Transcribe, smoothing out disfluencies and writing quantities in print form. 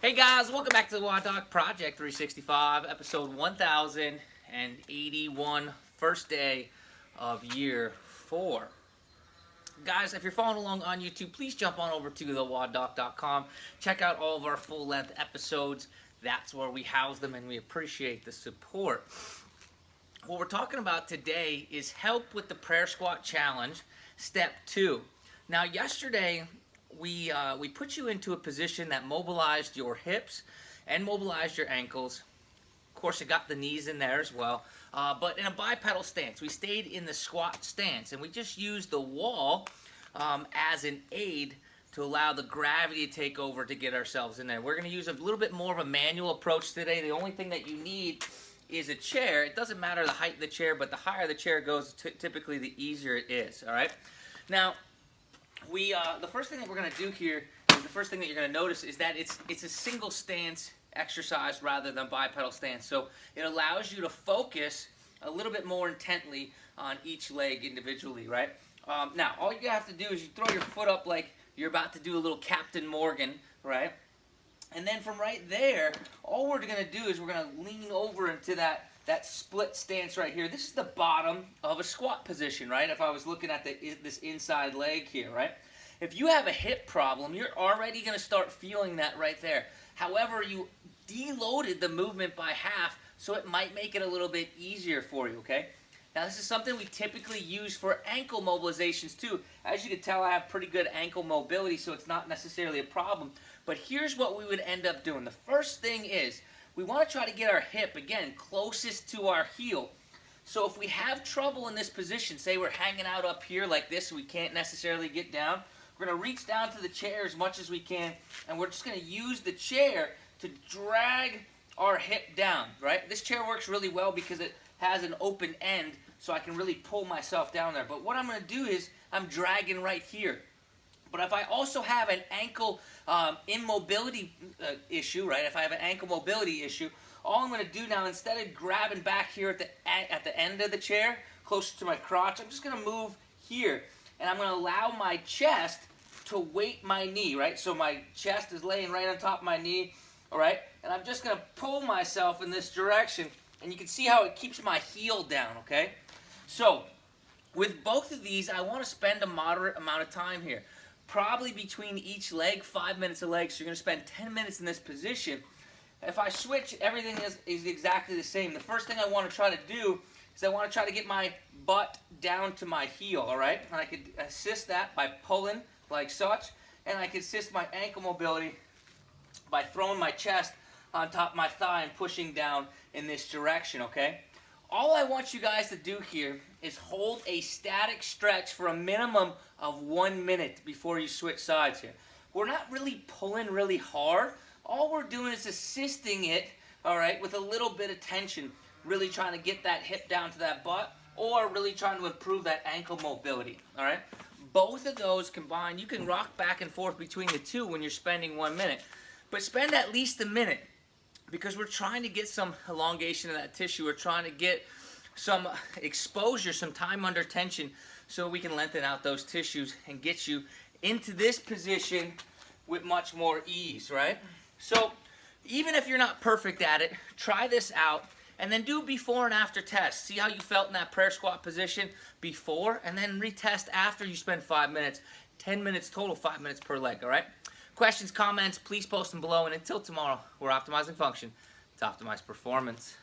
Hey guys, welcome back to the WODdoc Project 365, episode 1081, first day of year 4. Guys, if you're following along on YouTube, please jump on over to thewoddoc.com. Check out all of our full-length episodes. That's where we house them, and we appreciate the support. What we're talking about today is help with the prayer squat challenge, step 2. Now, yesterday, we put you into a position that mobilized your hips and mobilized your ankles. Of course, you got the knees in there as well, but in a bipedal stance. We stayed in the squat stance, and we just used the wall as an aid to allow the gravity to take over to get ourselves in there. We're going to use a little bit more of a manual approach today. The only thing that you need is a chair. It doesn't matter the height of the chair, but the higher the chair goes, typically the easier it is, all right? Now, the first thing that we're going to do here is the first thing that you're going to notice is that it's a single stance exercise rather than bipedal stance. So it allows you to focus a little bit more intently on each leg individually, right? Now, all you have to do is you throw your foot up like you're about to do a little Captain Morgan, right? And then from right there, all we're going to do is we're going to lean over into that split stance right here. This is the bottom of a squat position, right? If I was looking at this inside leg here, right? If you have a hip problem, you're already going to start feeling that right there. However, you deloaded the movement by half, so it might make it a little bit easier for you, okay? Now, this is something we typically use for ankle mobilizations too. As you can tell, I have pretty good ankle mobility, so it's not necessarily a problem. But here's what we would end up doing. The first thing is, we want to try to get our hip, again, closest to our heel. So if we have trouble in this position, say we're hanging out up here like this, we can't necessarily get down, we're going to reach down to the chair as much as we can, and we're just going to use the chair to drag our hip down, right? This chair works really well because it has an open end, so I can really pull myself down there. But what I'm going to do is I'm dragging right here. But if I also have an ankle immobility issue, right? If I have an ankle mobility issue, all I'm going to do now, instead of grabbing back here at the end of the chair, closer to my crotch, I'm just going to move here. And I'm going to allow my chest to weight my knee, right? So my chest is laying right on top of my knee, all right? And I'm just going to pull myself in this direction. And you can see how it keeps my heel down, okay? So with both of these, I want to spend a moderate amount of time here. Probably between each leg, 5 minutes a leg, so you're going to spend 10 minutes in this position. If I switch, everything is exactly the same. The first thing I want to try to do is I want to try to get my butt down to my heel, all right? And I could assist that by pulling like such, and I could assist my ankle mobility by throwing my chest on top of my thigh and pushing down in this direction, okay? All I want you guys to do here is hold a static stretch for a minimum of 1 minute before you switch sides here. We're not really pulling really hard. All we're doing is assisting it, all right, with a little bit of tension, really trying to get that hip down to that butt, or really trying to improve that ankle mobility, all right? Both of those combined, you can rock back and forth between the two when you're spending 1 minute, but spend at least a minute, because we're trying to get some elongation of that tissue. We're trying to get some exposure, some time under tension, so we can lengthen out those tissues and get you into this position with much more ease, right? So even if you're not perfect at it, try this out and then do before and after tests. See how you felt in that prayer squat position before, and then retest after you spend 5 minutes. 10 minutes total, 5 minutes per leg, all right? Questions, comments, please post them below. And until tomorrow, we're optimizing function to optimize performance.